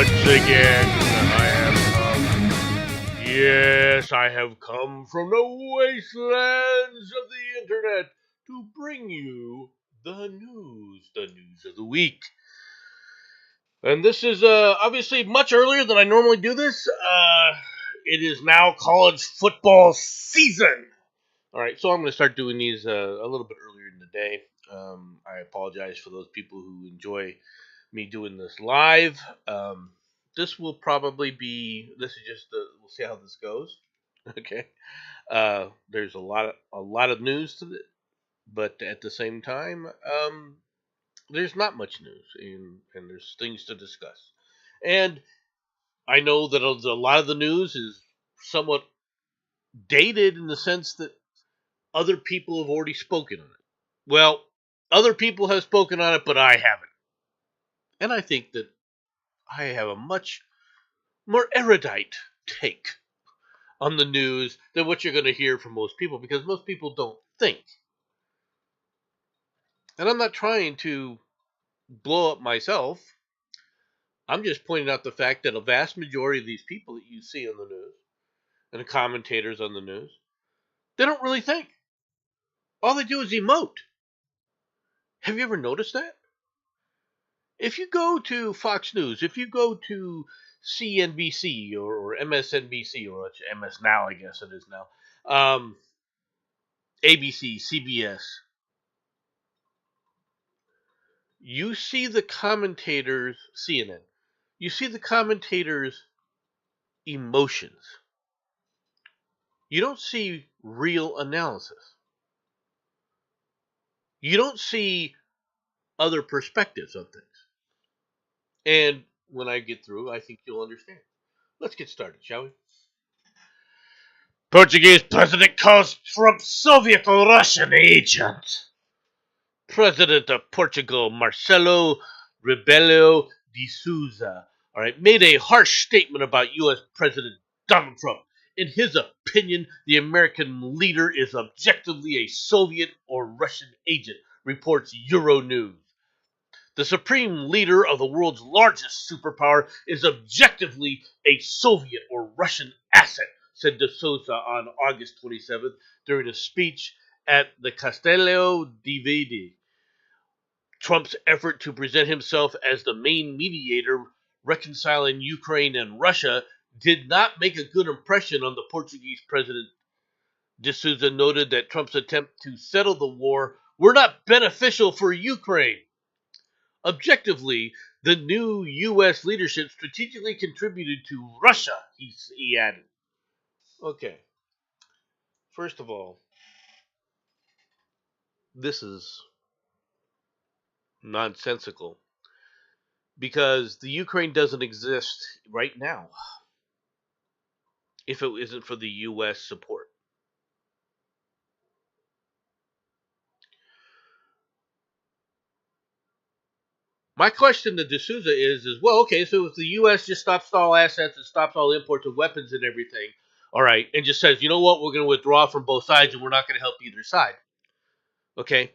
once again, I have come. Yes, I have come from the wastelands of the internet to bring you the news of the week. And this is obviously much earlier than I normally do this. It is now college football season. All right, so I'm going to start doing these a little bit earlier in the day. I apologize for those people who enjoy me doing this live. This will probably be. This is just. We'll see how this goes. Okay. There's a lot of news to it, but at the same time, there's not much news, and there's things to discuss. And I know that a lot of the news is somewhat dated in the sense that other people have already spoken on it. Well, other people have spoken on it, but I haven't. And I think that I have a much more erudite take on the news than what you're going to hear from most people because most people don't think. And I'm not trying to blow up myself. I'm just pointing out the fact that a vast majority of these people that you see on the news and the commentators on the news, they don't really think. All they do is emote. Have you ever noticed that? If you go to Fox News, if you go to CNBC or MSNBC or it's MS Now, I guess it is now, ABC, CBS, you see the commentators, CNN, you see the commentators' emotions. You don't see real analysis. You don't see other perspectives on things. And when I get through, I think you'll understand. Let's get started, shall we? Portuguese president calls Trump Soviet or Russian agent. President of Portugal, Marcelo Rebelo de Sousa, made a harsh statement about U.S. President Donald Trump. In his opinion, the American leader is objectively a Soviet or Russian agent, reports Euronews. The supreme leader of the world's largest superpower is objectively a Soviet or Russian asset, said de Sousa on August 27th during a speech at the Castello di Vidi. Trump's effort to present himself as the main mediator reconciling Ukraine and Russia did not make a good impression on the Portuguese president. De Sousa noted that Trump's attempt to settle the war were not beneficial for Ukraine. Objectively, the new U.S. leadership strategically contributed to Russia, he added. Okay, first of all, this is nonsensical because the Ukraine doesn't exist right now if it isn't for the U.S. support. My question to D'Souza is well, okay, so if the U.S. just stops all assets and stops all imports of weapons and everything, all right, and just says, you know what, we're going to withdraw from both sides and we're not going to help either side, okay?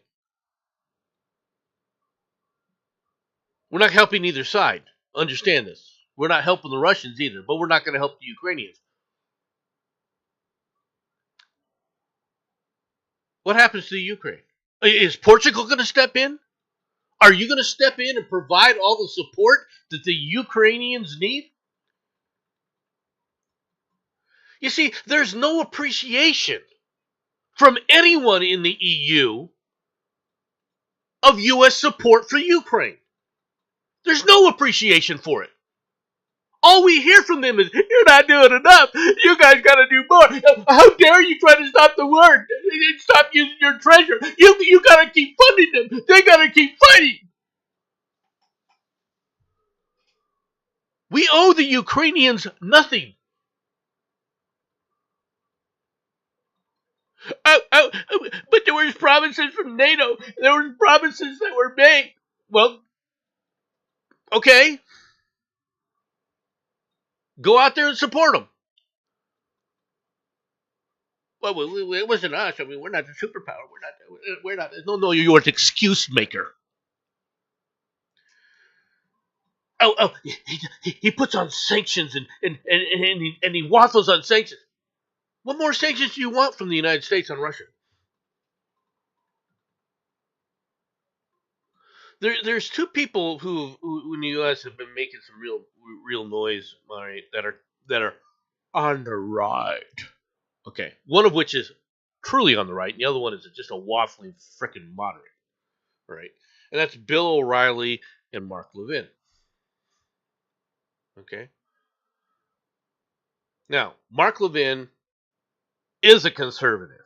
We're not helping either side. Understand this. We're not helping the Russians either, but we're not going to help the Ukrainians. What happens to the Ukraine? Is Portugal going to step in? Are you going to step in and provide all the support that the Ukrainians need? You see, there's no appreciation from anyone in the EU of U.S. support for Ukraine. There's no appreciation for it. All we hear from them is, you're not doing enough. You guys got to do more. How dare you try to stop the war and stop using your treasure? You got to keep funding them. They got to keep fighting. We owe the Ukrainians nothing. But there were promises from NATO. There were promises that were made. Well, okay. Go out there and support them. Well, it wasn't us. I mean, we're not the superpower. We're not. No, you're an excuse maker. he puts on sanctions and he waffles on sanctions. What more sanctions do you want from the United States on Russia? There's two people who in the U.S. have been making some real noise, all right, that are on the right. Okay, one of which is truly on the right, and the other one is just a waffling frickin' moderate, right? And that's Bill O'Reilly and Mark Levin. Okay. Now, Mark Levin is a conservative.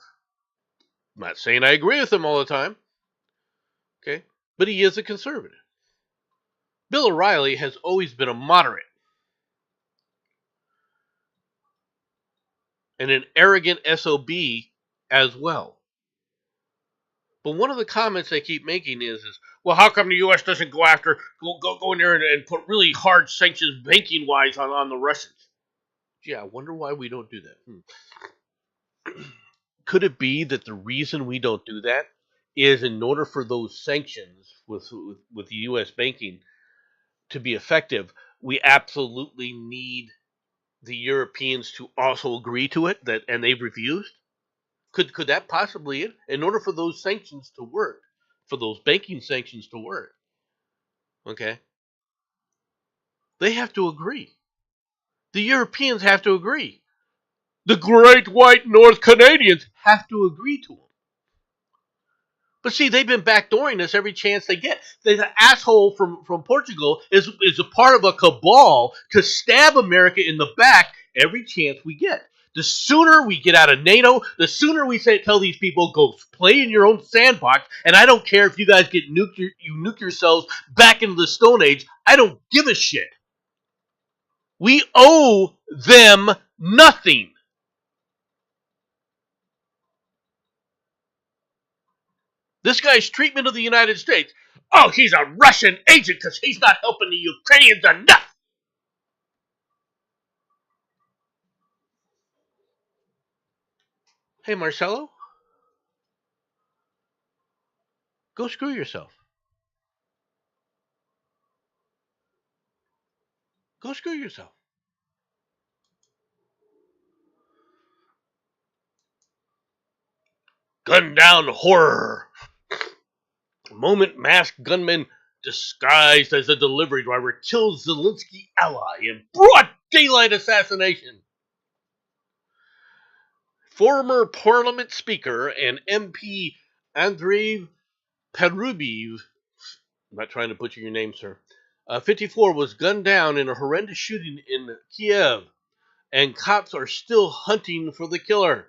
I'm not saying I agree with him all the time, okay, but he is a conservative. Bill O'Reilly has always been a moderate and an arrogant SOB as well. But one of the comments they keep making is well, how come the U.S. doesn't go in there and put really hard sanctions banking wise on the Russians? Yeah, I wonder why we don't do that. Could it be that the reason we don't do that is in order for those sanctions with the U.S. banking to be effective, we absolutely need the Europeans to also agree to it, and they've refused? Could that possibly, in order for those sanctions to work, for those banking sanctions to work, okay, they have to agree. The Europeans have to agree. The great white North Canadians have to agree to them. But see, they've been backdooring this every chance they get. The asshole from Portugal is a part of a cabal to stab America in the back every chance we get. The sooner we get out of NATO, the sooner we tell these people, go play in your own sandbox, and I don't care if you guys get you nuke yourselves back into the Stone Age. I don't give a shit. We owe them nothing. This guy's treatment of the United States. Oh, he's a Russian agent because he's not helping the Ukrainians enough. Hey, Marcelo, go screw yourself. Go screw yourself. Gun down horror. Moment masked gunman disguised as a delivery driver kills Zelensky ally in broad daylight assassination. Former Parliament Speaker and MP Andrei Perubiev, I'm not trying to butcher your name, sir, 54, was gunned down in a horrendous shooting in Kiev, and cops are still hunting for the killer.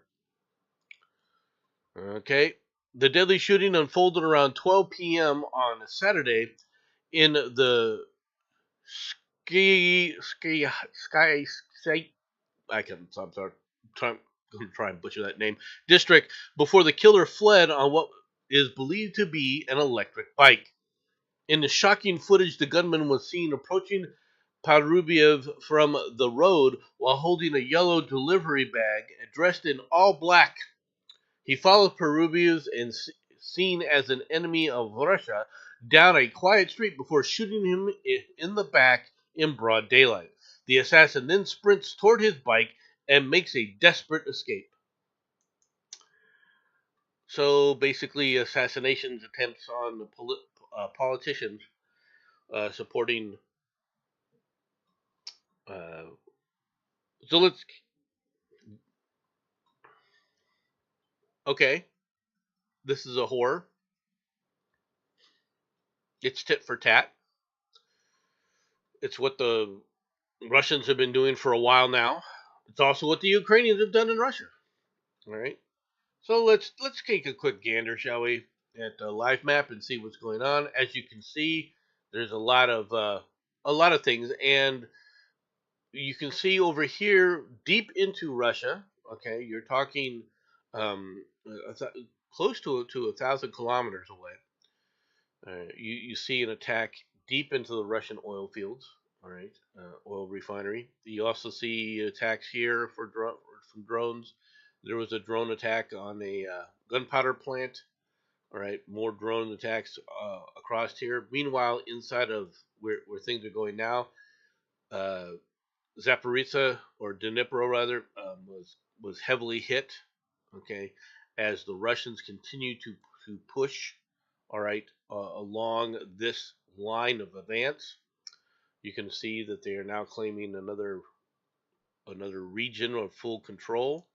Okay. The deadly shooting unfolded around 12 p.m. on Saturday in the sky state. I'm sorry. I'm going to try and butcher that name. District before the killer fled on what is believed to be an electric bike. In the shocking footage, the gunman was seen approaching Parubiev from the road while holding a yellow delivery bag dressed in all black. He followed Peruvians and seen as an enemy of Russia down a quiet street before shooting him in the back in broad daylight. The assassin then sprints toward his bike and makes a desperate escape. So basically, assassinations attempts on politicians supporting Zelensky. Okay, this is a horror. It's tit for tat. It's what the Russians have been doing for a while now. It's also what the Ukrainians have done in Russia. All right. So let's take a quick gander, shall we, at the live map and see what's going on. As you can see, there's a lot of things, and you can see over here deep into Russia. Okay, you're talking close to 1,000 kilometers away. You see an attack deep into the Russian oil fields. All right, oil refinery. You also see attacks here from drones. There was a drone attack on a gunpowder plant All right, more drone attacks across here. Meanwhile, inside of where things are going now, uh, Zaporizhzhia or Dnipro rather was heavily hit. Okay, as the Russians continue to push. All right, along this line of advance, you can see that they are now claiming another region of full control,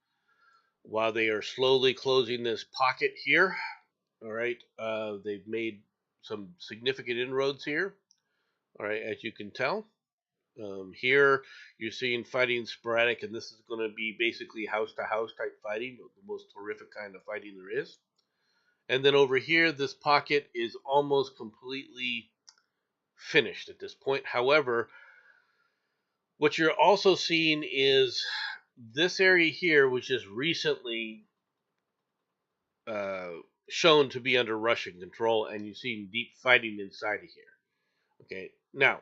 while they are slowly closing this pocket here. All right, they've made some significant inroads here. All right, as you can tell. Here you're seeing fighting sporadic, and this is going to be basically house to house type fighting, the most horrific kind of fighting there is. And then over here, this pocket is almost completely finished at this point. However, what you're also seeing is this area here, which is recently uh, shown to be under Russian control, and you're seeing deep fighting inside of here. Okay, now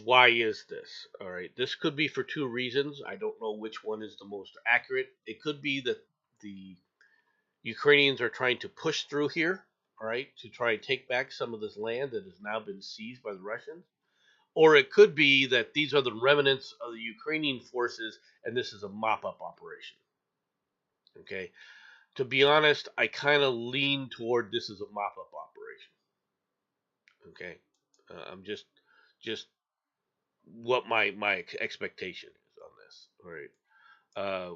why is this? All right, this could be for two reasons. I don't know which one is the most accurate. It could be that the Ukrainians are trying to push through here, all right, to try and take back some of this land that has now been seized by the Russians. Or it could be that these are the remnants of the Ukrainian forces and this is a mop up operation. Okay, to be honest, I kind of lean toward this is a mop up operation. Okay, I'm just what my expectation is on this. All right. Uh,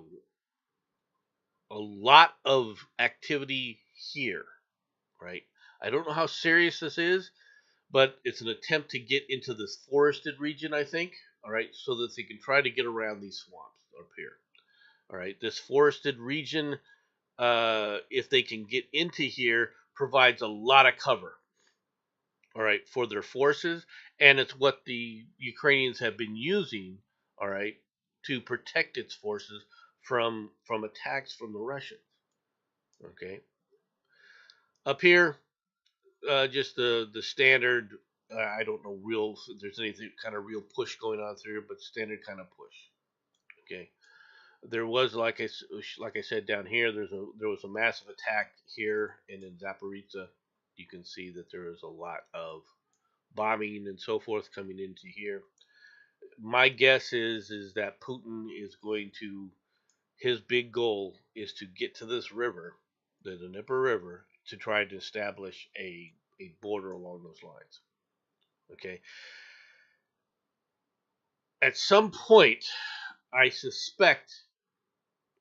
a lot of activity here, right? I don't know how serious this is, but it's an attempt to get into this forested region, I think, all right, so that they can try to get around these swamps up here. All right, this forested region, if they can get into here, provides a lot of cover, all right, for their forces, and it's what the Ukrainians have been using, all right, to protect its forces from attacks from the Russians. Okay, up here, just the standard. I don't know real if there's anything kind of real push going on through, but standard kind of push. Okay, there was like I said down here. There was a massive attack here, and in Zaporizhzhia, you can see that there is a lot of bombing and so forth coming into here. My guess is that Putin is going to his big goal is to get to this river, the Dnieper River, to try to establish a border along those lines. Okay. At some point, I suspect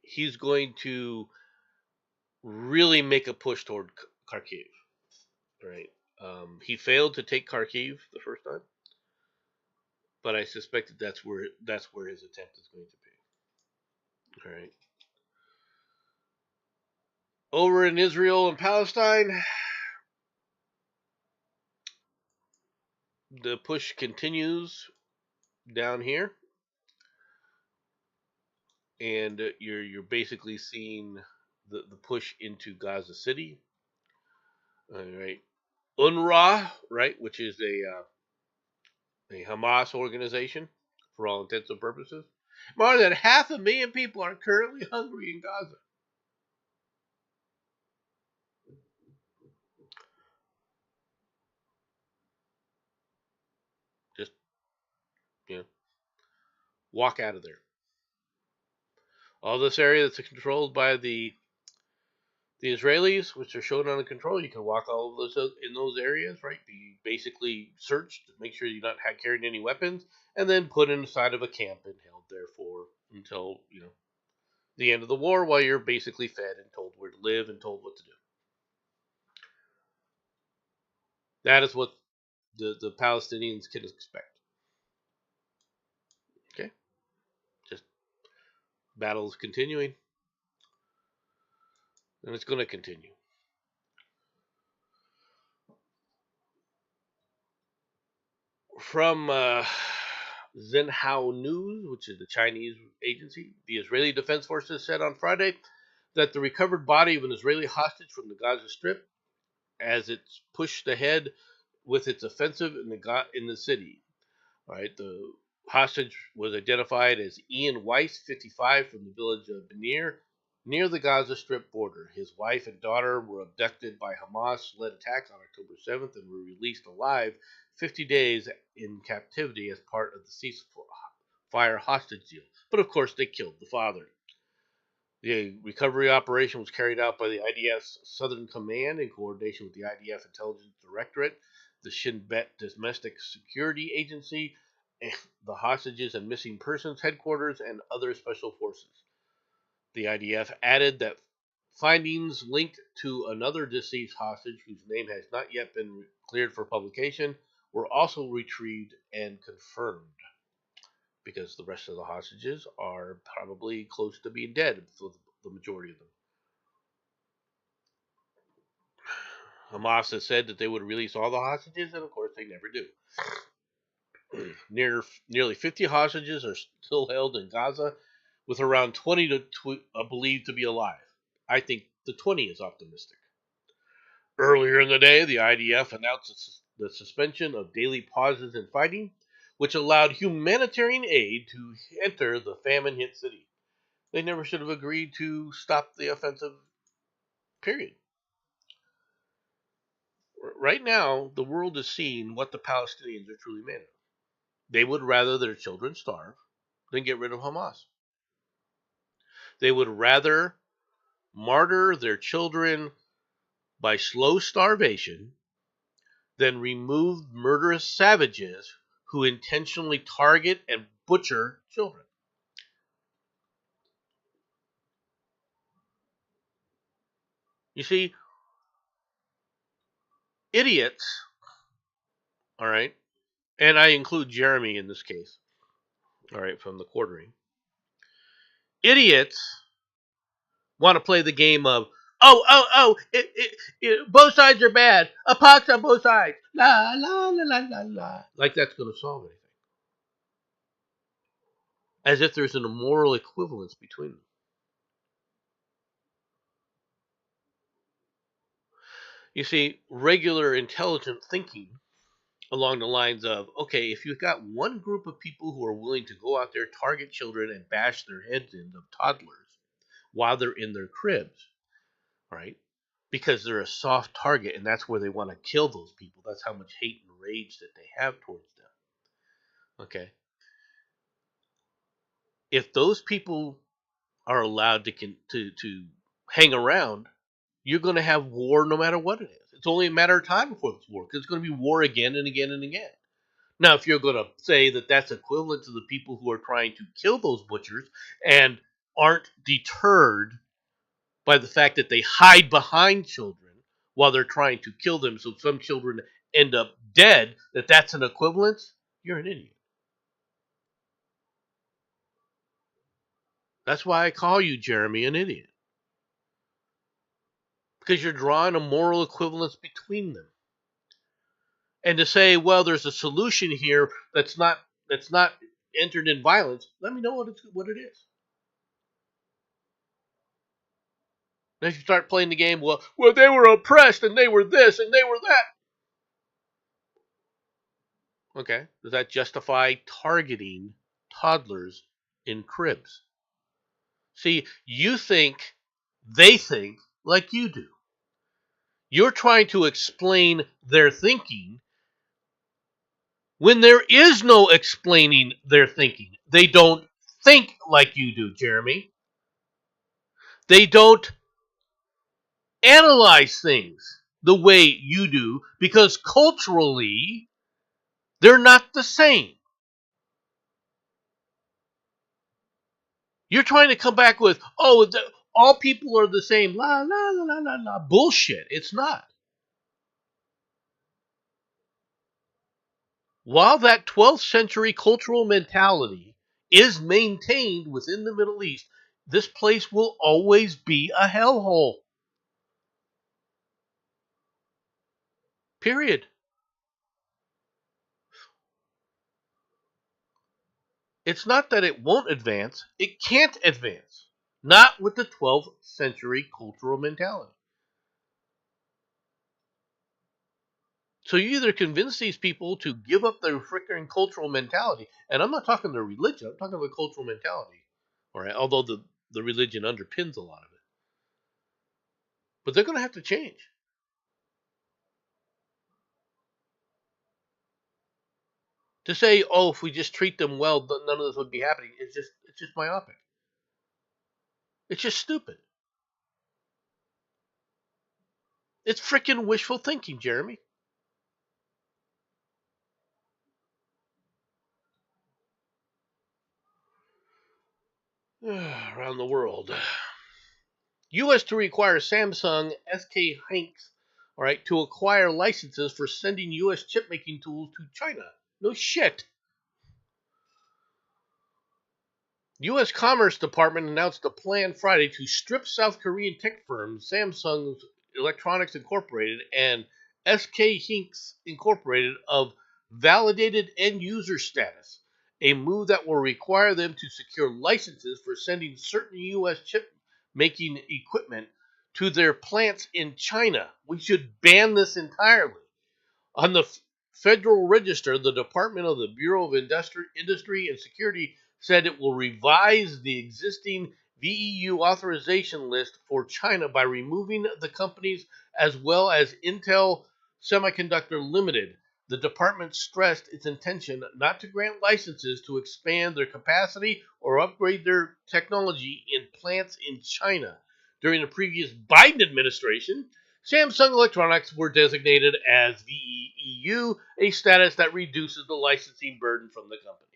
he's going to really make a push toward Kharkiv. Right. He failed to take Kharkiv the first time, but I suspect that that's where his attempt is going to be. All right. Over in Israel and Palestine, the push continues down here, and you're basically seeing the push into Gaza City. All right. UNRWA, right, which is a Hamas organization for all intents and purposes. More than 500,000 people are currently hungry in Gaza. Just, you know, walk out of there. All this area that's controlled by the Israelis, which are shown on the control, you can walk all of those in those areas, right? Be basically searched to make sure you're not carrying any weapons, and then put inside of a camp and held there for until the end of the war, while you're basically fed and told where to live and told what to do. That is what the Palestinians can expect. Okay, just battles continuing, and it's going to continue. From Xinhua News, which is the Chinese agency, the Israeli Defense Forces said on Friday that the recovered body of an Israeli hostage from the Gaza Strip, as it's pushed ahead with its offensive in the city. All right, the hostage was identified as Ian Weiss, 55, from the village of Benir, near the Gaza Strip border. His wife and daughter were abducted by Hamas-led attacks on October 7th and were released alive 50 days in captivity as part of the ceasefire hostage deal. But of course, they killed the father. The recovery operation was carried out by the IDF's Southern Command in coordination with the IDF Intelligence Directorate, the Shin Bet Domestic Security Agency, the Hostages and Missing Persons Headquarters, and other special forces. The IDF added that findings linked to another deceased hostage whose name has not yet been cleared for publication were also retrieved and confirmed, because the rest of the hostages are probably close to being dead, so the majority of them. Hamas has said that they would release all the hostages, and of course they never do. Nearly 50 hostages are still held in Gaza, with around 20 believed to be alive. I think the 20 is optimistic. Earlier in the day, the IDF announced the suspension of daily pauses in fighting, which allowed humanitarian aid to enter the famine-hit city. They never should have agreed to stop the offensive, period. Right now, the world is seeing what the Palestinians are truly made of. They would rather their children starve than get rid of Hamas. They would rather martyr their children by slow starvation than remove murderous savages who intentionally target and butcher children. You see, idiots, all right, and I include Jeremy in this case, all right, from the quartering. Idiots want to play the game of, both sides are bad. A pox on both sides. La, la, la, la, la, la. Like that's going to solve anything. As if there's an immoral equivalence between them. You see, regular intelligent thinking along the lines of, okay, if you've got one group of people who are willing to go out there, target children, and bash their heads in of toddlers while they're in their cribs, right? Because they're a soft target, and that's where they want to kill those people. That's how much hate and rage that they have towards them. Okay. If those people are allowed to hang around, you're going to have war no matter what it is. It's only a matter of time before it's war, because it's going to be war again and again and again. Now, if you're going to say that that's equivalent to the people who are trying to kill those butchers and aren't deterred by the fact that they hide behind children while they're trying to kill them, so some children end up dead, that's an equivalence, you're an idiot. That's why I call you, Jeremy, an idiot. Because you're drawing a moral equivalence between them. And to say, well, there's a solution here that's not entered in violence, let me know what it is. And if you start playing the game, well, they were oppressed and they were this and they were that. Okay, does that justify targeting toddlers in cribs? See, they think like you do. You're trying to explain their thinking when there is no explaining their thinking. They don't think like you do, Jeremy. They don't analyze things the way you do because culturally they're not the same. You're trying to come back with, all people are the same. La, la, la, la, la, la. Bullshit. It's not. While that 12th century cultural mentality is maintained within the Middle East, this place will always be a hellhole. Period. It's not that it won't advance, it can't advance. Not with the 12th century cultural mentality. So you either convince these people to give up their freaking cultural mentality, and I'm not talking their religion, I'm talking about cultural mentality. All right, although the religion underpins a lot of it. But they're going to have to change. To say, oh, if we just treat them well, none of this would be happening, it's just myopic. It's just stupid. It's freaking wishful thinking, Jeremy. Around the world. U.S. to require Samsung SK Hynix, all right, to acquire licenses for sending U.S. chip making tools to China. No shit. U.S. Commerce Department announced a plan Friday to strip South Korean tech firms Samsung Electronics Incorporated and SK Hynix Incorporated of validated end user status, a move that will require them to secure licenses for sending certain U.S. chip making equipment to their plants in China. We should ban this entirely. On the Federal Register, the Department of the Bureau of Industry and Security said it will revise the existing VEU authorization list for China by removing the companies as well as Intel Semiconductor Limited. The department stressed its intention not to grant licenses to expand their capacity or upgrade their technology in plants in China. During the previous Biden administration, Samsung Electronics were designated as VEU, a status that reduces the licensing burden from the company.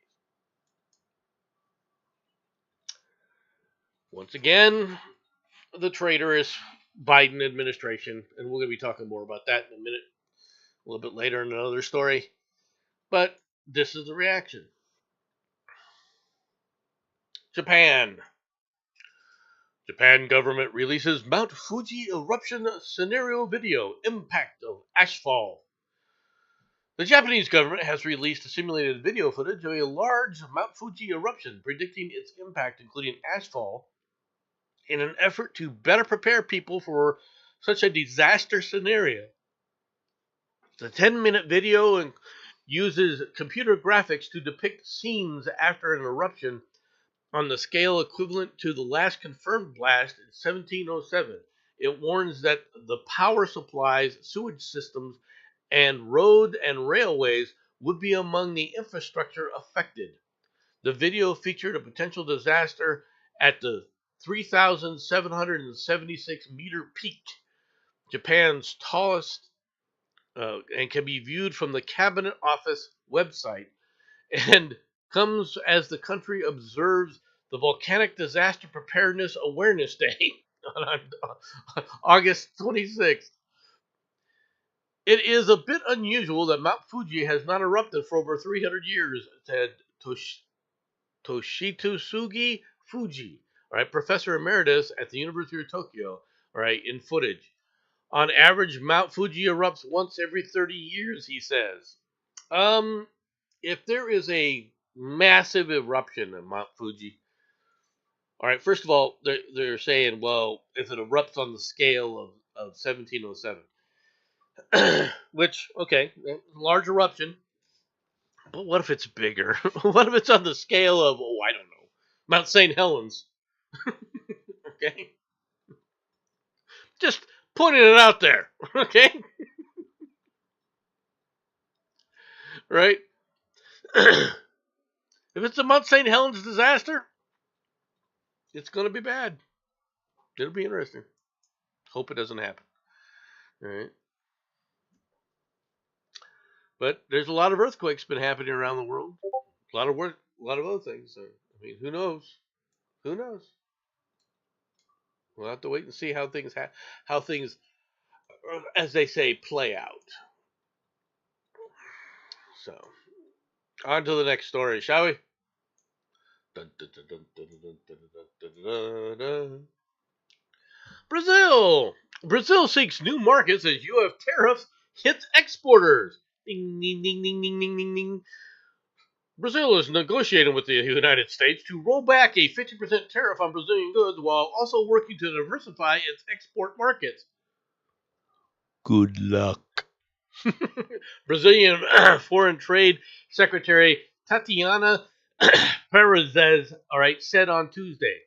Once again, the traitor is Biden administration, and we're going to be talking more about that in a minute, a little bit later in another story. But this is the reaction. Japan. Japan government releases Mount Fuji eruption scenario video, impact of ashfall. The Japanese government has released a simulated video footage of a large Mount Fuji eruption, predicting its impact, including ashfall, in an effort to better prepare people for such a disaster scenario. The 10-minute video uses computer graphics to depict scenes after an eruption on the scale equivalent to the last confirmed blast in 1707. It warns that the power supplies, sewage systems, and road and railways would be among the infrastructure affected. The video featured a potential disaster at the 3,776 meter peak, Japan's tallest, and can be viewed from the Cabinet Office website, and comes as the country observes the Volcanic Disaster Preparedness Awareness Day on August 26th. It is a bit unusual that Mount Fuji has not erupted for over 300 years, said Toshitsugu Fuji, professor emeritus at the University of Tokyo, in footage. On average, Mount Fuji erupts once every 30 years, he says. If there is a massive eruption in Mount Fuji, all right, first of all, they're saying, well, if it erupts on the scale of 1707, which, okay, large eruption, but what if it's bigger? What if it's on the scale of, I don't know, Mount St. Helens? Okay? Just putting it out there, okay? Right? If it's a Mount St. Helens disaster, it's going to be bad. It'll be interesting. Hope it doesn't happen. All right? But there's a lot of earthquakes been happening around the world. A lot of work, a lot of other things. So, I mean, who knows? Who knows? We'll have to wait and see how things, as they say, play out. So, on to the next story, shall we? Brazil! Brazil seeks new markets as U.S. tariffs hits exporters. Ding, ding, ding, ding, ding, ding, ding, ding. Brazil is negotiating with the United States to roll back a 50% tariff on Brazilian goods while also working to diversify its export markets. Good luck. Brazilian Foreign Trade Secretary Tatiana Perez, said on Tuesday,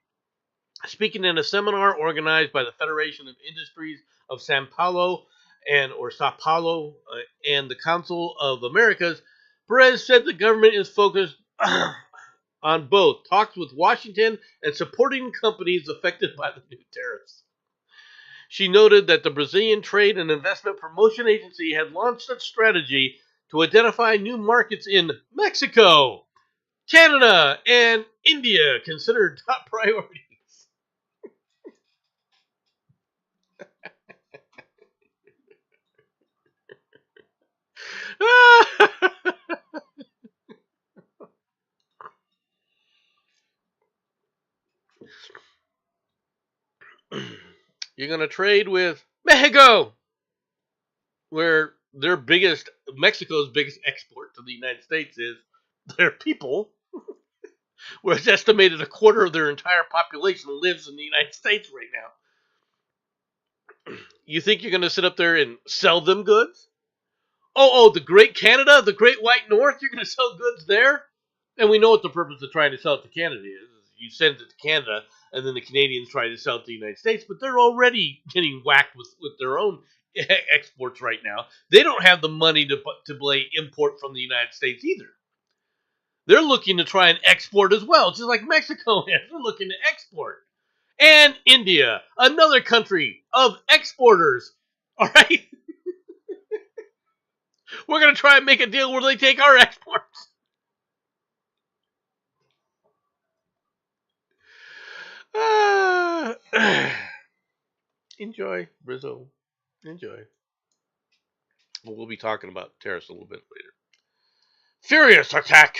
Speaking in a seminar organized by the Federation of Industries of Sao Paulo and the Council of Americas, Perez said the government is focused on both talks with Washington and supporting companies affected by the new tariffs. She noted that the Brazilian Trade and Investment Promotion Agency had launched a strategy to identify new markets in Mexico, Canada, and India, considered top priorities. You're going to trade with Mexico, where Mexico's biggest export to the United States is their people, where it's estimated a quarter of their entire population lives in the United States right now. You think you're going to sit up there and sell them goods? Oh, the Great Canada, the Great White North, you're going to sell goods there? And we know what the purpose of trying to sell it to Canada is. You send it to Canada, and then the Canadians try to sell it to the United States, but they're already getting whacked with their own exports right now. They don't have the money to import from the United States either. They're looking to try and export as well, just like Mexico is. They're looking to export. And India, another country of exporters. All right? We're going to try and make a deal where they take our exports. Enjoy, Brazil. Enjoy. We'll be talking about tariffs a little bit later. Furious attack.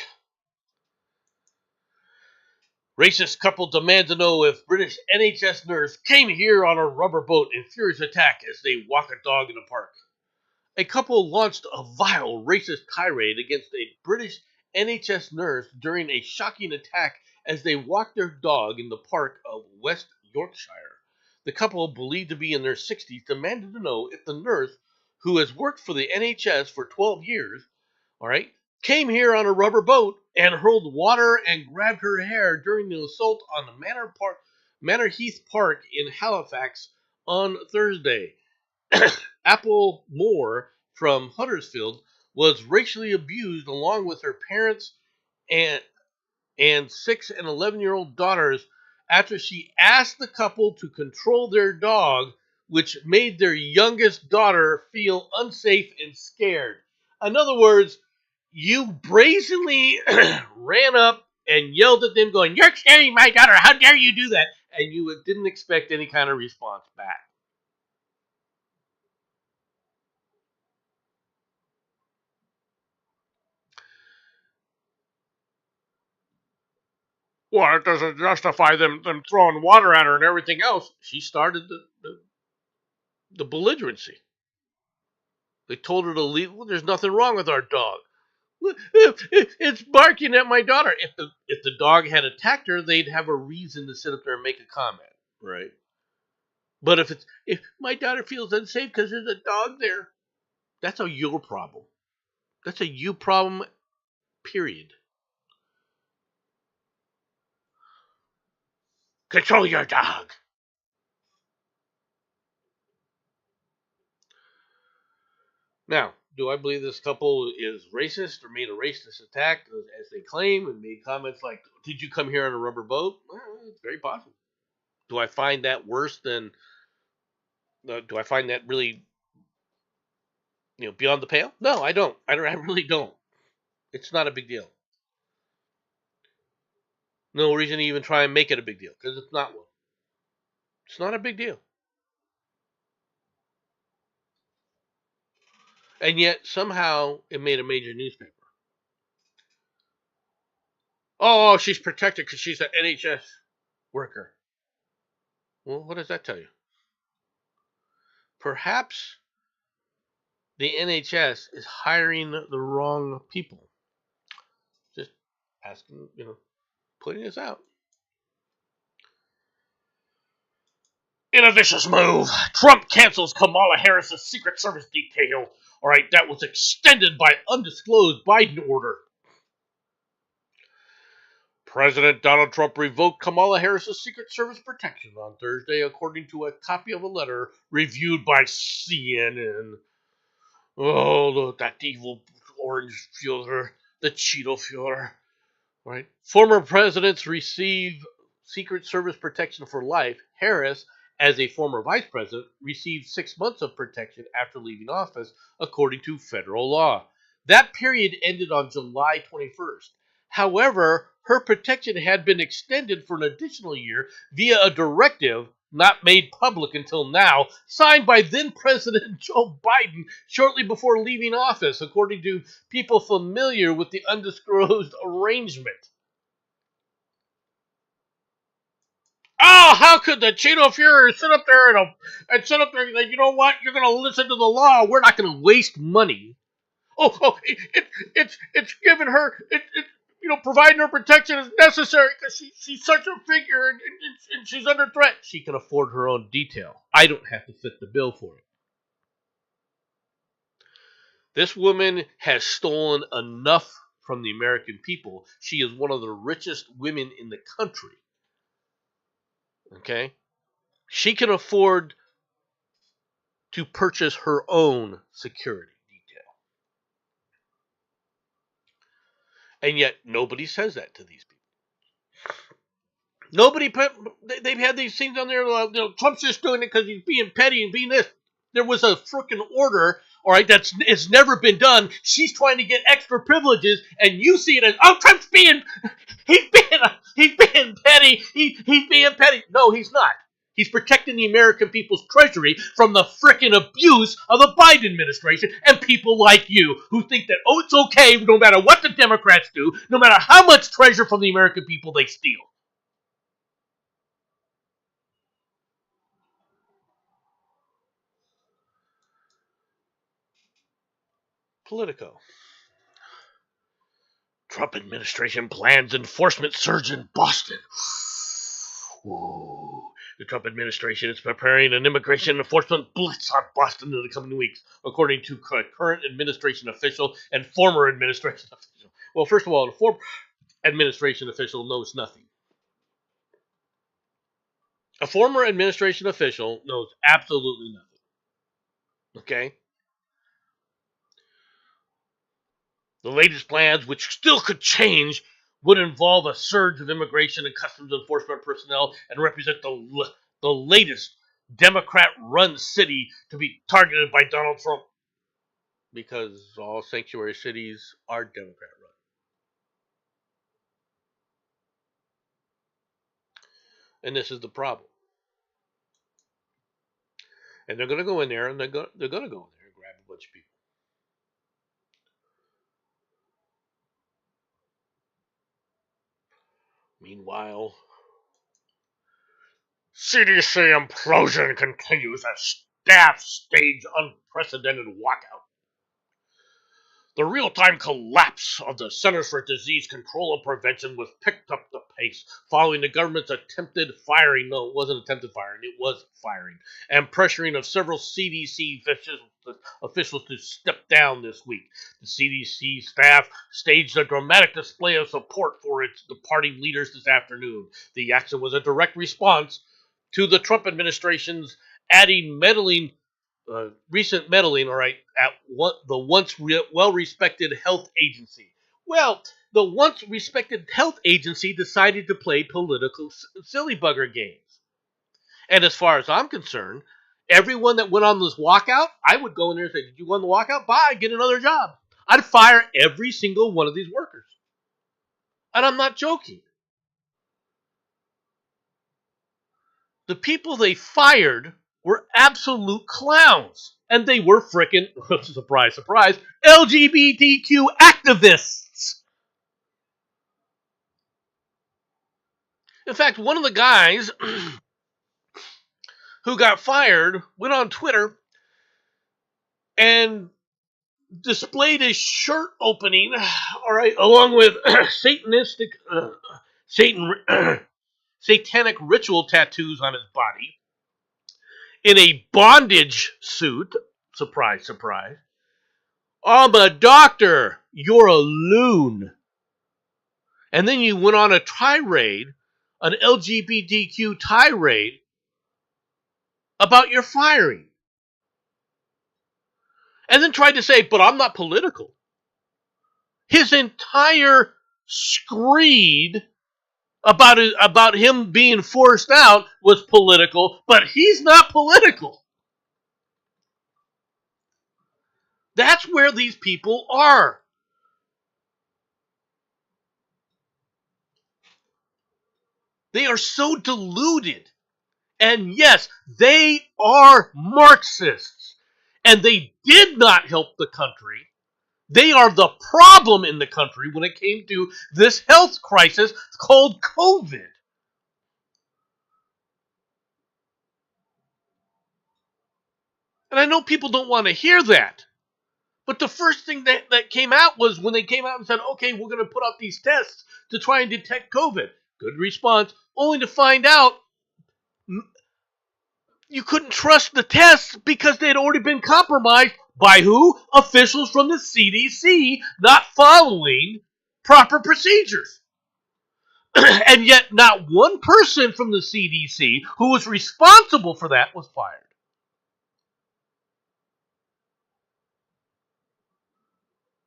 Racist couple demand to know if British NHS nurse came here on a rubber boat in furious attack as they walk a dog in a park. A couple launched a vile racist tirade against a British NHS nurse during a shocking attack as they walked their dog in the park of West Yorkshire. The couple, believed to be in their 60s, demanded to know if the nurse, who has worked for the NHS for 12 years, all right, came here on a rubber boat and hurled water and grabbed her hair during the assault on the Manor Heath Park in Halifax on Thursday. Apple Moore from Huddersfield was racially abused along with her parents and 6 and 11-year-old daughters after she asked the couple to control their dog, which made their youngest daughter feel unsafe and scared. In other words, you brazenly ran up and yelled at them going, "You're scaring my daughter. How dare you do that?" And you didn't expect any kind of response back. Well, it doesn't justify them throwing water at her and everything else. She started the belligerency. They told her to leave. Well, there's nothing wrong with our dog. It's barking at my daughter. If the dog had attacked her, they'd have a reason to sit up there and make a comment, right? But if my daughter feels unsafe because there's a dog there, that's a your problem. That's a you problem. Period. Control your dog. Now, do I believe this couple is racist or made a racist attack as they claim and made comments like, "Did you come here on a rubber boat?" Well, it's very possible. Do I find that worse than? Do I find that really, beyond the pale? No, I don't. I really don't. It's not a big deal. No reason to even try and make it a big deal because it's not one. It's not a big deal. And yet somehow it made a major newspaper. Oh, she's protected because she's an NHS worker. Well, what does that tell you? Perhaps the NHS is hiring the wrong people. Just asking, putting this out. In a vicious move, Trump cancels Kamala Harris's Secret Service detail. All right, that was extended by undisclosed Biden order. President Donald Trump revoked Kamala Harris's Secret Service protection on Thursday, according to a copy of a letter reviewed by CNN. Oh, that evil orange Führer, the Cheeto Führer. Right? Former presidents receive Secret Service protection for life. Harris, as a former vice president, received 6 months of protection after leaving office, according to federal law. That period ended on July 21st. However, her protection had been extended for an additional year via a directive not made public until now, signed by then President Joe Biden shortly before leaving office, according to people familiar with the undisclosed arrangement. Oh, how could the Cheeto Fuhrer sit up there and sit up there and say, you know what, you're going to listen to the law, we're not going to waste money. It's giving her, providing her protection is necessary because she's such a figure and she's under threat. She can afford her own detail. I don't have to fit the bill for it. This woman has stolen enough from the American people. She is one of the richest women in the country. Okay? She can afford to purchase her own security detail. And yet nobody says that to these people. Nobody, they've had these things on there, Trump's just doing it because he's being petty and being this. There was a freaking order, all right, it's never been done. She's trying to get extra privileges, and you see it as, Trump's he's being petty. He's being petty. No, he's not. He's protecting the American people's treasury from the frickin' abuse of the Biden administration and people like you who think that, it's okay no matter what the Democrats do, no matter how much treasure from the American people they steal. Politico. Trump administration plans enforcement surge in Boston. Ooh. The Trump administration is preparing an immigration enforcement blitz on Boston in the coming weeks, according to current administration official and former administration official. Well, first of all, the former administration official knows nothing. A former administration official knows absolutely nothing. Okay? The latest plans, which still could change, would involve a surge of immigration and customs enforcement personnel and represent the latest Democrat-run city to be targeted by Donald Trump, because all sanctuary cities are Democrat-run. And this is the problem. And they're going to go in there, and they're going to go in there and grab a bunch of people. Meanwhile, CDC implosion continues as staff stage unprecedented walkout. The real-time collapse of the Centers for Disease Control and Prevention was picked up the pace following the government's attempted firing. No, it wasn't attempted firing. It was firing. And pressuring of several CDC officials to step down this week. The CDC staff staged a dramatic display of support for its departing leaders this afternoon. The action was a direct response to the Trump administration's recent meddling, all right, at the once well-respected health agency. Well, the once respected health agency decided to play political silly bugger games. And as far as I'm concerned, everyone that went on this walkout, I would go in there and say, did you go on the walkout? Bye, get another job. I'd fire every single one of these workers. And I'm not joking. The people they fired were absolute clowns. And they were frickin', surprise, surprise, LGBTQ activists. In fact, one of the guys who got fired went on Twitter and displayed his shirt opening, all right, along with satanic ritual tattoos on his body, in a bondage suit. Surprise, surprise. I'm a doctor. You're a loon. And then you went on a tirade, an LGBTQ tirade, about your firing. And then tried to say, but I'm not political. His entire screed about him being forced out was political, but he's not political. That's where these people are. They are so deluded. And yes, they are Marxists. And they did not help the country. They are the problem in the country when it came to this health crisis called COVID. And I know people don't want to hear that. But the first thing that came out was when they came out and said, okay, we're going to put out these tests to try and detect COVID. Good response, only to find out you couldn't trust the tests because they had already been compromised by who? Officials from the CDC not following proper procedures. And yet not one person from the CDC who was responsible for that was fired.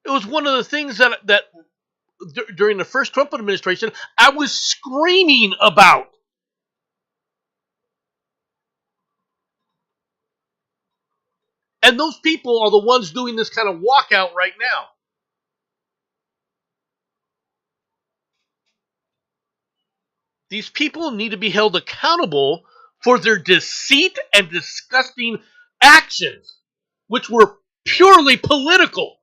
It was one of the things that during the first Trump administration I was screaming about. And those people are the ones doing this kind of walkout right now. These people need to be held accountable for their deceit and disgusting actions, which were purely political.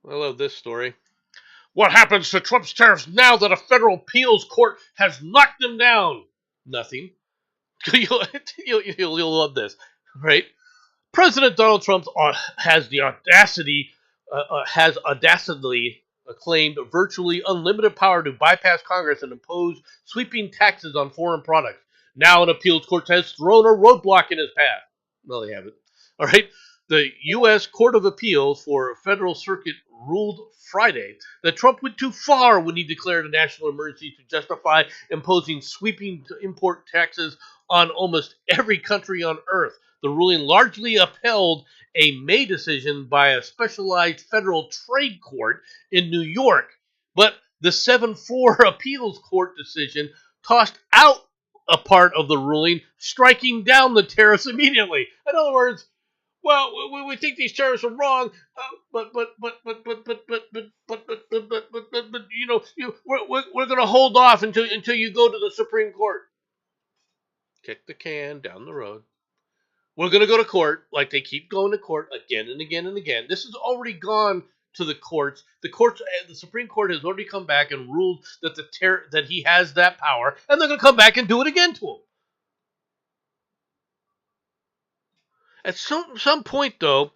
I love this story. What happens to Trump's tariffs now that a federal appeals court has knocked them down? Nothing. You'll love this, right? President Donald Trump has audaciously claimed virtually unlimited power to bypass Congress and impose sweeping taxes on foreign products. Now an appeals court has thrown a roadblock in his path. Well, they haven't. All right. The U.S. Court of Appeals for Federal Circuit ruled Friday that Trump went too far when he declared a national emergency to justify imposing sweeping import taxes on almost every country on earth. The ruling largely upheld a May decision by a specialized federal trade court in New York, but the 7-4 appeals court decision tossed out a part of the ruling, striking down the tariffs immediately. In other words, well, we think these tariffs are wrong, but you know, we're going to hold off until you go to the Supreme Court. Kick the can down the road. We're going to go to court, like they keep going to court again and again and again. This has already gone to the courts. The Supreme Court has already come back and ruled that that he has that power, and they're going to come back and do it again to him. At some point, though,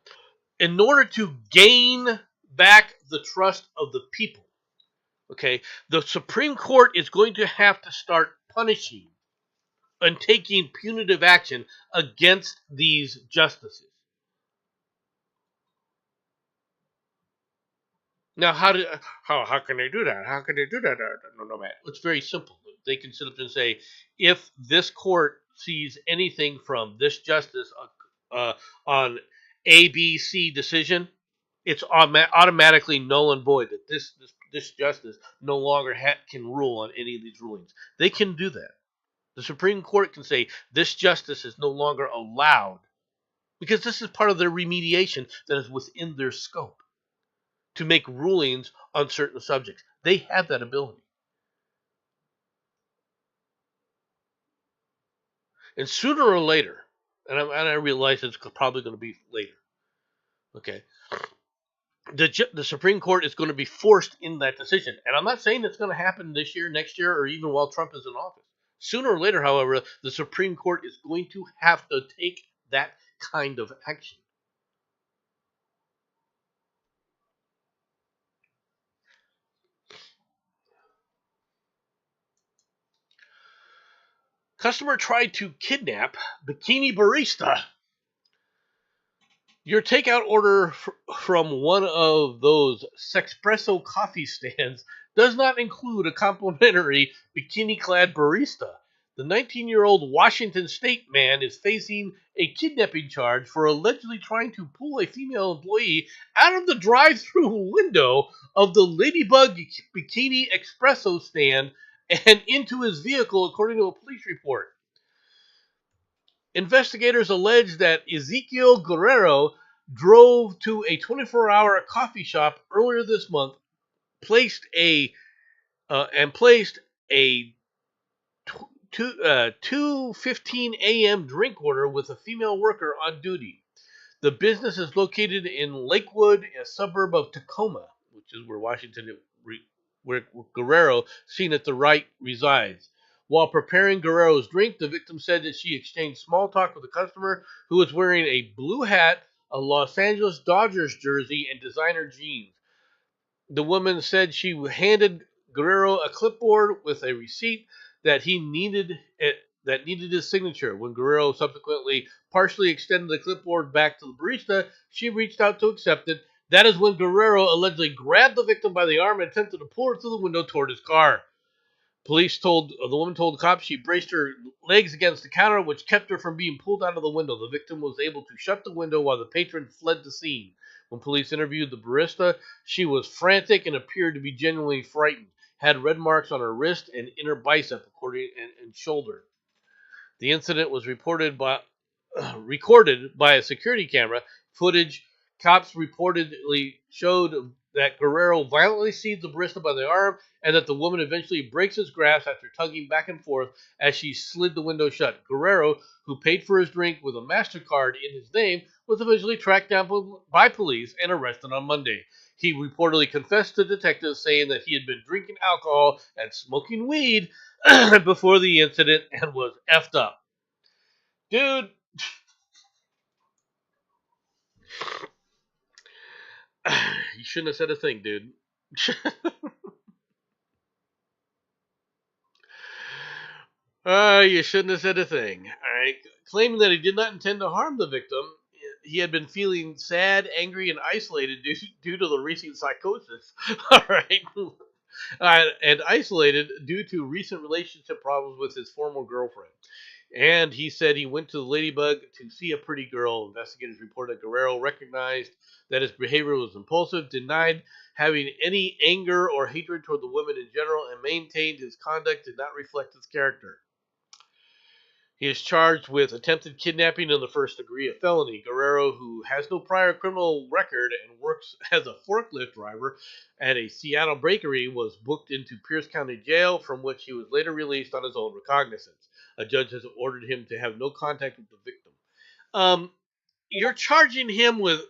in order to gain back the trust of the people, okay, the Supreme Court is going to have to start punishing and taking punitive action against these justices. Now, how can they do that? How can they do that? No, man. It's very simple. They can sit up and say, if this court sees anything from this justice on ABC decision, it's automatically null and void. That this justice no longer can rule on any of these rulings. They can do that. The Supreme Court can say this justice is no longer allowed because this is part of their remediation that is within their scope to make rulings on certain subjects. They have that ability. And sooner or later, and I realize it's probably going to be later, okay, the Supreme Court is going to be forced in that decision. And I'm not saying it's going to happen this year, next year, or even while Trump is in office. Sooner or later, however, the Supreme Court is going to have to take that kind of action. Customer tried to kidnap bikini barista. Your takeout order from one of those Sexpresso coffee stands does not include a complimentary bikini clad barista. The 19-year-old Washington State man is facing a kidnapping charge for allegedly trying to pull a female employee out of the drive through window of the Ladybug Bikini Espresso stand and into his vehicle, according to a police report. Investigators allege that Ezekiel Guerrero drove to a 24-hour coffee shop earlier this month, placed a 2:15 a.m. drink order with a female worker on duty. The business is located in Lakewood, a suburb of Tacoma, which is where Guerrero, seen at the right, resides. While preparing Guerrero's drink, the victim said that she exchanged small talk with a customer who was wearing a blue hat, a Los Angeles Dodgers jersey, and designer jeans. The woman said she handed Guerrero a clipboard with a receipt that he needed that needed his signature. When Guerrero subsequently partially extended the clipboard back to the barista, she reached out to accept it. That is when Guerrero allegedly grabbed the victim by the arm and attempted to pull her through the window toward his car. The woman told the cops she braced her legs against the counter, which kept her from being pulled out of the window. The victim was able to shut the window while the patron fled the scene. When police interviewed the barista, she was frantic and appeared to be genuinely frightened. Had red marks on her wrist and inner bicep, and shoulder. The incident was recorded by a security camera. Footage cops reportedly showed that Guerrero violently seized the barista by the arm and that the woman eventually breaks his grasp after tugging back and forth as she slid the window shut. Guerrero, who paid for his drink with a MasterCard in his name, was eventually tracked down by police and arrested on Monday. He reportedly confessed to detectives, saying that he had been drinking alcohol and smoking weed before the incident and was effed up. Dude, you shouldn't have said a thing, dude. You shouldn't have said a thing. All right. Claiming that he did not intend to harm the victim, he had been feeling sad, angry, and isolated due to the recent psychosis. All right. And isolated due to recent relationship problems with his former girlfriend. And he said he went to the Ladybug to see a pretty girl. Investigators reported that Guerrero recognized that his behavior was impulsive, denied having any anger or hatred toward the women in general, and maintained his conduct did not reflect his character. He is charged with attempted kidnapping in the first degree, a felony. Guerrero, who has no prior criminal record and works as a forklift driver at a Seattle bakery, was booked into Pierce County Jail, from which he was later released on his own recognizance. A judge has ordered him to have no contact with the victim. You're charging him with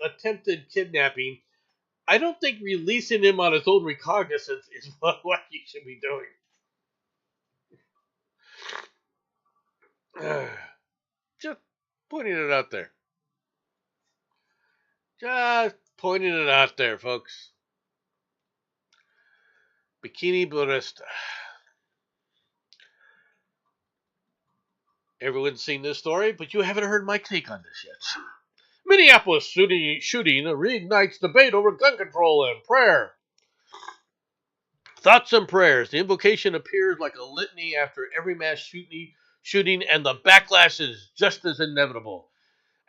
attempted kidnapping. I don't think releasing him on his own recognizance is what you should be doing. Just pointing it out there. Just pointing it out there, folks. Bikini barista. Everyone's seen this story, but you haven't heard my take on this yet. Minneapolis shooting reignites debate over gun control and prayer. Thoughts and prayers. The invocation appears like a litany after every mass shooting, and the backlash is just as inevitable.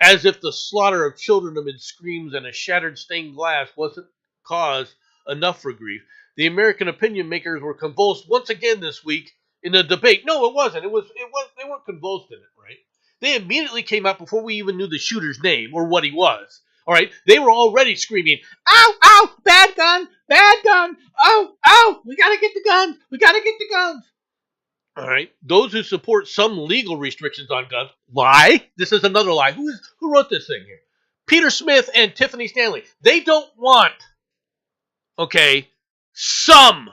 As if the slaughter of children amid screams and a shattered stained glass wasn't cause enough for grief, the American opinion makers were convulsed once again this week in the debate. No, it wasn't. They weren't convulsed in it, right? They immediately came out before we even knew the shooter's name or what he was. All right, they were already screaming, "Ow, ow, bad gun, bad gun, oh, oh, we gotta get the guns, we gotta get the guns." All right, those who support some legal restrictions on guns lie. This is another lie. Who wrote this thing here? Peter Smith and Tiffany Stanley. They don't want, some,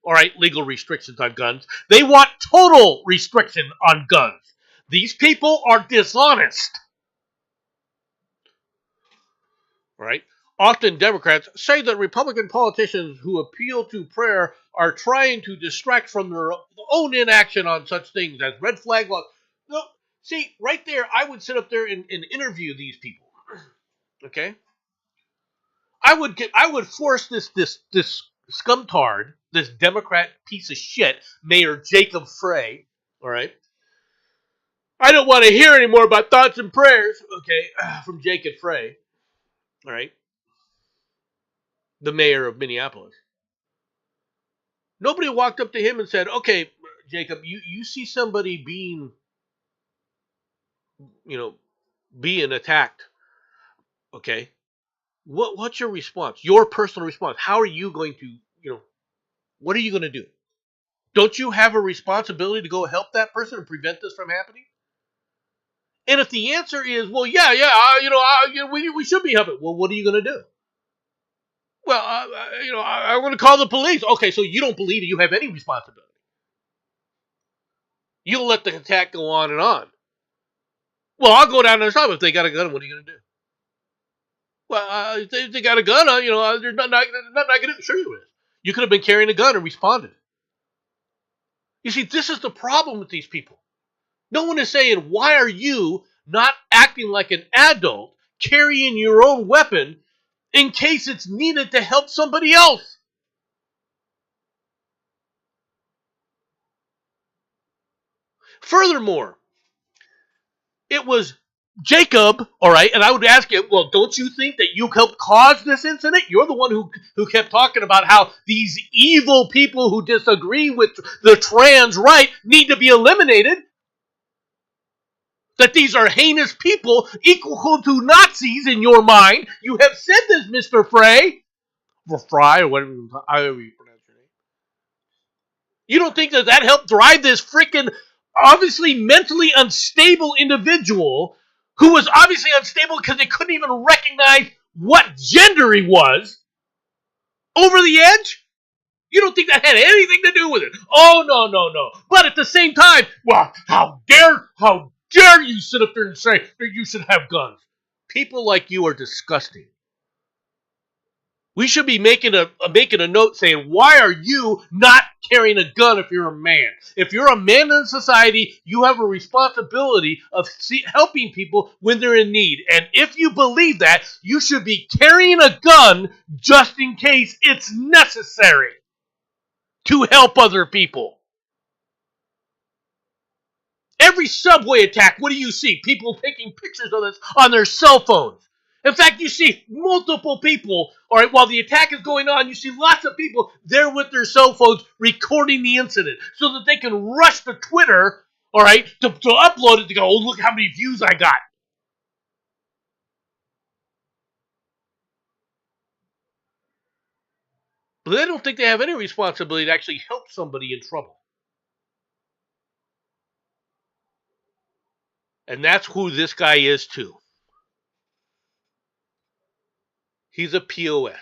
all right, legal restrictions on guns. They want total restriction on guns. These people are dishonest. Right? Often Democrats say that Republican politicians who appeal to prayer are trying to distract from their own inaction on such things as red flag laws. No, see, right there, I would sit up there and interview these people. Okay? I would force this scumtard, this Democrat piece of shit, Mayor Jacob Frey, all right? I don't want to hear any more about thoughts and prayers, okay, from Jacob Frey, all right? The mayor of Minneapolis. Nobody walked up to him and said, "Okay, Jacob, you see somebody you know, being attacked, okay? What's your response? Your personal response. How are you going to, what are you going to do? Don't you have a responsibility to go help that person and prevent this from happening?" And if the answer is, "Well, yeah, we should be helping," well, what are you going to do? Well, I want to call the police. Okay, so you don't believe that you have any responsibility. You'll let the attack go on and on. Well, I'll go down there and stop. If they got a gun, what are you going to do? Well, if they got a gun, there's nothing I can do. Sure you is. You could have been carrying a gun and responded. You see, this is the problem with these people. No one is saying, why are you not acting like an adult, carrying your own weapon in case it's needed to help somebody else? Furthermore, it was Jacob, all right, and I would ask him, well, don't you think that you helped cause this incident? You're the one who kept talking about how these evil people who disagree with the trans right need to be eliminated. That these are heinous people equal to Nazis in your mind. You have said this, Mr. Frey. Or Fry, or whatever you pronounce your name. You don't think that helped drive this freaking obviously mentally unstable individual who was obviously unstable because they couldn't even recognize what gender he was over the edge? You don't think that had anything to do with it? Oh, no. But at the same time, well, how dare you sit up there and say that you should have guns? People like you are disgusting. We should be making a note saying, why are you not carrying a gun if you're a man? If you're a man in society, you have a responsibility of helping people when they're in need. And if you believe that, you should be carrying a gun just in case it's necessary to help other people. Every subway attack, what do you see? People taking pictures of this on their cell phones. In fact, you see multiple people, all right, while the attack is going on, you see lots of people there with their cell phones recording the incident so that they can rush to Twitter, all right, to upload it to go, oh, look how many views I got. But they don't think they have any responsibility to actually help somebody in trouble. And that's who this guy is too. He's a POS.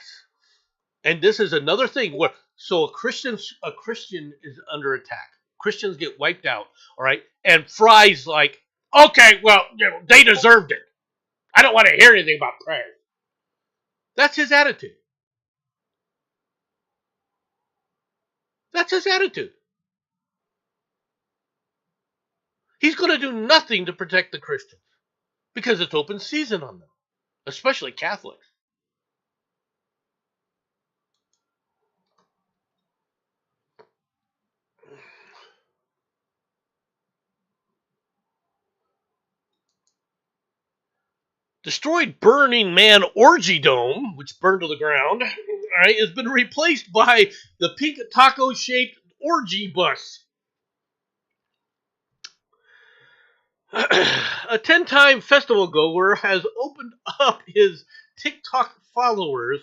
And this is another thing where so a Christian is under attack. Christians get wiped out, all right? And Fry's like, okay, well, they deserved it. I don't want to hear anything about prayer. That's his attitude. That's his attitude. He's going to do nothing to protect the Christians because it's open season on them, especially Catholics. Destroyed Burning Man Orgy Dome, which burned to the ground, all right, has been replaced by the pink taco-shaped orgy bus. A 10-time festival goer has opened up his TikTok followers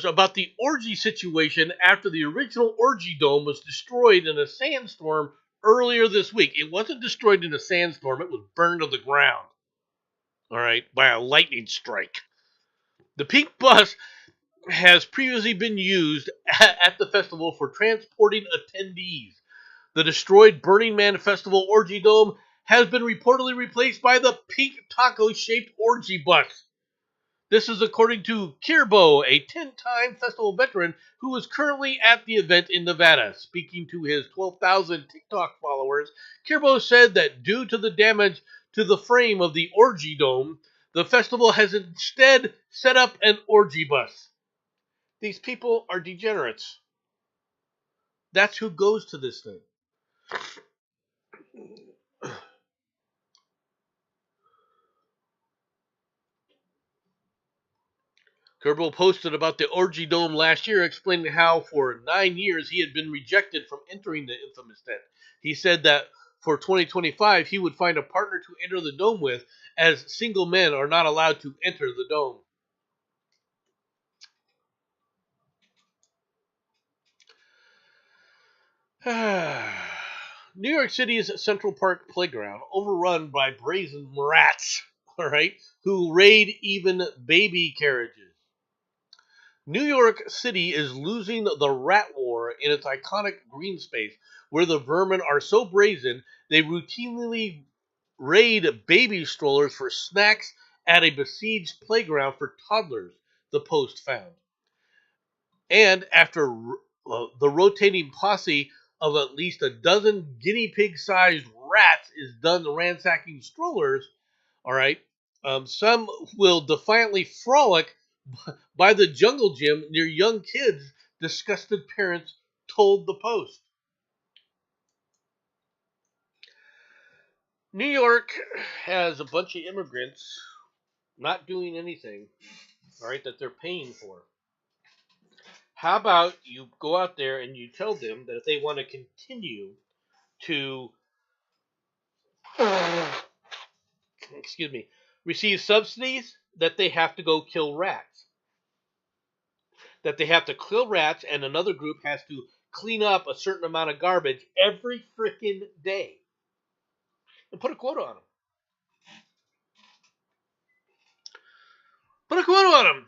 about the orgy situation after the original orgy dome was destroyed in a sandstorm earlier this week. It wasn't destroyed in a sandstorm, it was burned to the ground. All right, by a lightning strike. The pink bus has previously been used at the festival for transporting attendees. The destroyed Burning Man Festival Orgy Dome has been reportedly replaced by the pink taco-shaped orgy bus. This is according to Kirbo, a 10-time festival veteran who is currently at the event in Nevada. Speaking to his 12,000 TikTok followers, Kirbo said that due to the damage to the frame of the orgy dome, The festival has instead set up an orgy bus. These people are degenerates. That's who goes to this thing. Kerbal posted about the Orgy Dome last year, explaining how for 9 years he had been rejected from entering the infamous tent. He said that for 2025 he would find a partner to enter the dome with, as single men are not allowed to enter the dome. New York City's Central Park playground overrun by brazen rats, all right, who raid even baby carriages. New York City is losing the rat war in its iconic green space, where the vermin are so brazen they routinely raid baby strollers for snacks at a besieged playground for toddlers, the Post found. And after the rotating posse of at least a dozen guinea pig sized rats is done ransacking strollers, all right, some will defiantly frolic by the jungle gym near young kids, disgusted parents told the Post. New York has a bunch of immigrants not doing anything, all right, that they're paying for. How about you go out there and you tell them that if they want to continue to excuse me, receive subsidies, that they have to go kill rats. That they have to kill rats, and another group has to clean up a certain amount of garbage every freaking day. And put a quota on them. Put a quota on them.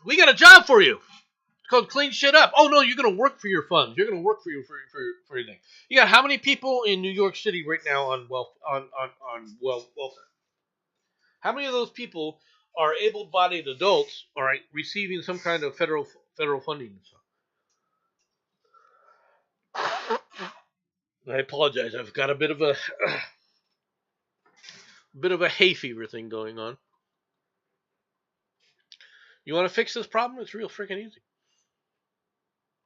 We got a job for you. It's called clean shit up. Oh no, you're gonna work for your funds. You're gonna work for for your thing. You got how many people in New York City right now on welfare? How many of those people are able-bodied adults, all right, receiving some kind of federal funding? I apologize. I've got a bit of a hay fever thing going on. You want to fix this problem? It's real freaking easy.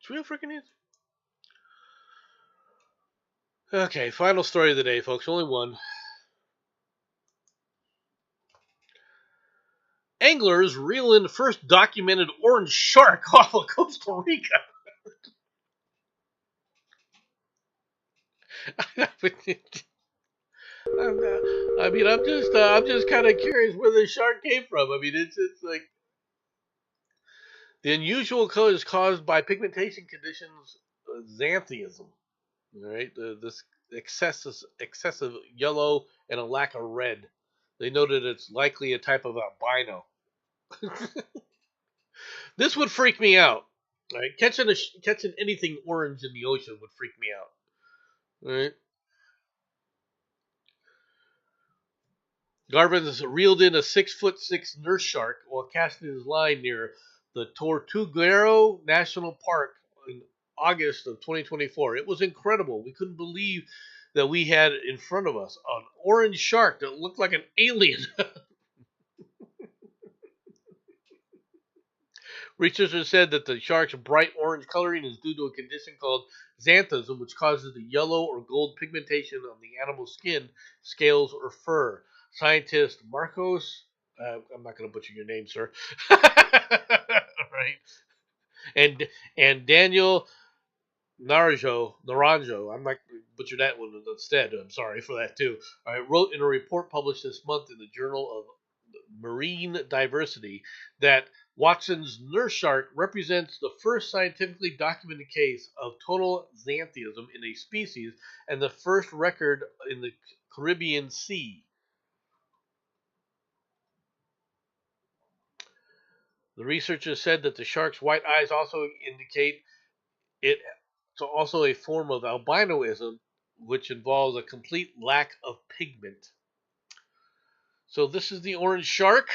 It's real freaking easy. Okay, final story of the day, folks. Only one. Anglers reel in first documented orange shark off of Costa Rica. I'm just kind of curious where the shark came from. I mean, it's like the unusual color is caused by pigmentation conditions, xanthism. All right, this excessive yellow and a lack of red. They noted it's likely a type of albino. This would freak me out. Right, catching anything orange in the ocean would freak me out. Right. Garvin's reeled in a 6'6" nurse shark while casting his line near the Tortuguero National Park in August of 2024. It was incredible. We couldn't believe that we had in front of us an orange shark that looked like an alien. Researchers said that the shark's bright orange coloring is due to a condition called xanthism, which causes the yellow or gold pigmentation on the animal's skin, scales, or fur. Scientist Marcos, I'm not going to butcher your name, sir. Right, and Daniel Naranjo, I'm not going to butcher that one instead. I'm sorry for that too. I wrote in a report published this month in the Journal of Marine Diversity that Watson's nurse shark represents the first scientifically documented case of total xanthism in a species and the first record in the Caribbean Sea. The researchers said that the shark's white eyes also indicate it's also a form of albinoism, which involves a complete lack of pigment. So this is the orange shark.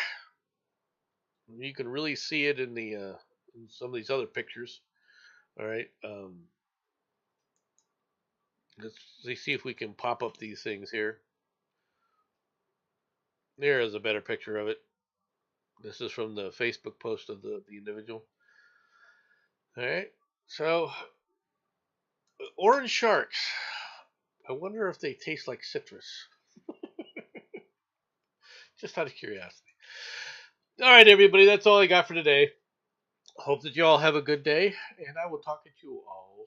You can really see it in in some of these other pictures. All right. Let's see if we can pop up these things here. There is a better picture of it. This is from the Facebook post of the individual. All right. So, orange sharks. I wonder if they taste like citrus. Just out of curiosity. All right, everybody. That's all I got for today. Hope that you all have a good day, and I will talk to you all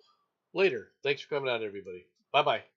later. Thanks for coming out, everybody. Bye bye.